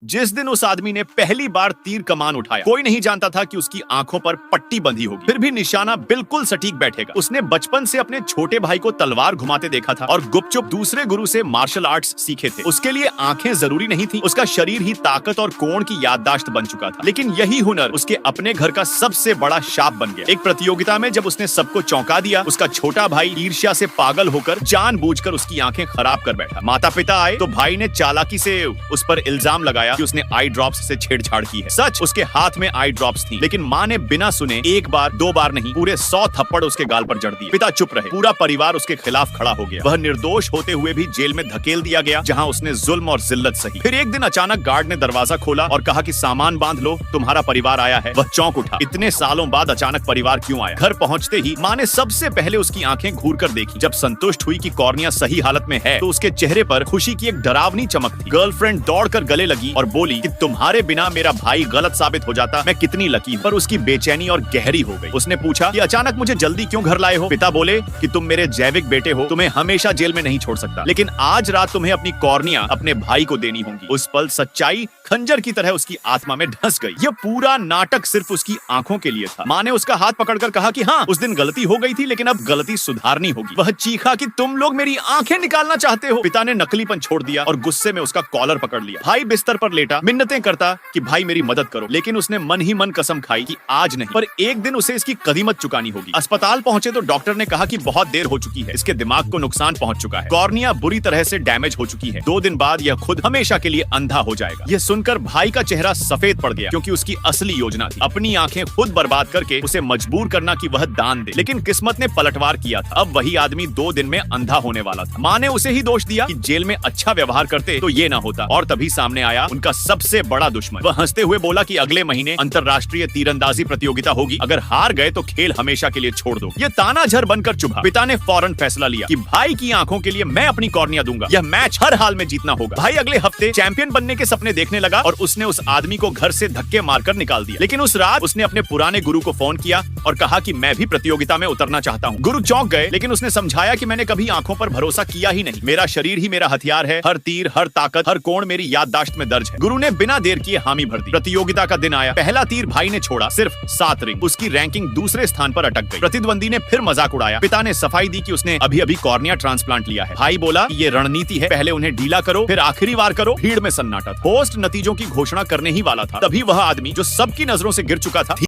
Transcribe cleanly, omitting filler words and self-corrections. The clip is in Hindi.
जिस दिन उस आदमी ने पहली बार तीर कमान उठाया, कोई नहीं जानता था कि उसकी आंखों पर पट्टी बंधी होगी, फिर भी निशाना बिल्कुल सटीक बैठेगा। उसने बचपन से अपने छोटे भाई को तलवार घुमाते देखा था और गुपचुप दूसरे गुरु से मार्शल आर्ट्स सीखे थे। उसके लिए आंखें जरूरी नहीं थी, उसका शरीर ही ताकत और कोण की याददाश्त बन चुका था। लेकिन यही हुनर उसके अपने घर का सबसे बड़ा शाप बन गया। एक प्रतियोगिता में जब उसने सबको चौंका दिया, उसका छोटा भाई ईर्ष्या से पागल होकर जानबूझकर उसकी आंखें खराब कर बैठा। माता पिता आए तो भाई ने चालाकी से उस पर इल्जाम लगाया कि उसने आई ड्रॉप्स से छेड़छाड़ की है। सच, उसके हाथ में आई ड्रॉप्स थी, लेकिन माँ ने बिना सुने एक बार दो बार नहीं, पूरे 100 थप्पड़ उसके गाल पर जड़ दिए। पिता चुप रहे, पूरा परिवार उसके खिलाफ खड़ा हो गया। वह निर्दोष होते हुए भी जेल में धकेल दिया गया, जहाँ उसने जुल्म और जिल्लत सही। फिर एक दिन अचानक गार्ड ने दरवाजा खोला और कहा कि सामान बांध लो, तुम्हारा परिवार आया है। वह चौंक उठा, इतने सालों बाद अचानक परिवार क्यों आया। घर पहुंचते ही माँ ने सबसे पहले उसकी आंखें घूर कर देखी। जब संतुष्ट हुई कि कॉर्निया सही हालत में है, तो उसके चेहरे पर खुशी की एक डरावनी चमक थी। गर्लफ्रेंड दौड़कर गले लगी और बोली कि तुम्हारे बिना मेरा भाई गलत साबित हो जाता, मैं कितनी लकी हूं। पर उसकी बेचैनी और गहरी हो गई। उसने पूछा कि अचानक मुझे जल्दी क्यों घर लाए हो। पिता बोले कि तुम मेरे जैविक बेटे हो, तुम्हें हमेशा जेल में नहीं छोड़ सकता, लेकिन आज रात तुम्हें अपनी कॉर्निया अपने भाई को देनी होगी। उस पल सच्चाई खंजर की तरह उसकी आत्मा में ढस गई। यह पूरा नाटक सिर्फ उसकी आंखों के लिए था। माँ ने उसका हाथ पकड़कर कहा कि हाँ, उस दिन गलती हो गई थी, लेकिन अब गलती सुधारनी होगी। वह चीखा कि तुम लोग मेरी आंखें निकालना चाहते हो। पिता ने नकलीपन छोड़ दिया और गुस्से में उसका कॉलर पकड़ लिया। भाई बिस्तर पर लेटा मिन्नतें करता कि भाई मेरी मदद करो, लेकिन उसने मन ही मन कसम खाई कि आज नहीं, पर एक दिन उसे इसकी कदीमत चुकानी होगी। अस्पताल पहुंचे तो डॉक्टर ने कहा कि बहुत देर हो चुकी है, इसके दिमाग को नुकसान पहुंच चुका है, कॉर्निया बुरी तरह से डैमेज हो चुकी है। 2 दिन बाद यह खुद हमेशा के लिए अंधा हो जाएगा। यह सुनकर भाई का चेहरा सफेद पड़ गया, क्योंकि उसकी असली योजना थी अपनी आंखें खुद बर्बाद करके उसे मजबूर करना कि वह दान दे। लेकिन किस्मत ने पलटवार किया था। अब वही आदमी 2 दिन में अंधा होने वाला था। माँ ने उसे ही दोष दिया कि जेल में अच्छा व्यवहार करते तो ये ना होता। और तभी सामने आया उनका सबसे बड़ा दुश्मन। वह हंसते हुए बोला कि अगले महीने अंतर्राष्ट्रीय तीरंदाजी प्रतियोगिता होगी, अगर हार गए तो खेल हमेशा के लिए छोड़ दो। ये तानाझर बनकर चुभा। पिता ने फौरन फैसला लिया कि भाई की आंखों के लिए मैं अपनी कॉर्निया दूंगा। यह मैच हर हाल में जीतना होगा। भाई अगले हफ्ते चैंपियन बनने के सपने देखने लगा और उसने उस आदमी को घर से धक्के मारकर निकाल दिया। लेकिन उस रात उसने अपने पुराने गुरु को फोन किया और कहा कि मैं भी प्रतियोगिता में उतरना चाहता हूँ। गुरु चौंक गए, लेकिन उसने समझाया कि मैंने कभी आंखों पर भरोसा किया ही नहीं। मेरा शरीर ही मेरा हथियार है। हर तीर, हर ताकत, हर कोण मेरी याददाश्त में दर्ज है। गुरु ने बिना देर किए हामी भर दी। प्रतियोगिता का दिन आया। पहला तीर भाई ने छोड़ा, सिर्फ 7 रिंग। उसकी रैंकिंग दूसरे स्थान पर अटक गई। प्रतिद्वंदी ने फिर मजाक उड़ाया। पिता ने सफाई दी कि उसने अभी कॉर्निया ट्रांसप्लांट लिया है। भाई बोला कि ये रणनीति है, पहले उन्हें ढीला करो, फिर आखिरी वार करो। भीड़ में सन्नाटा। होस्ट नतीजों की घोषणा करने ही वाला था, तभी वह आदमी जो सबकी नजरों से गिर चुका था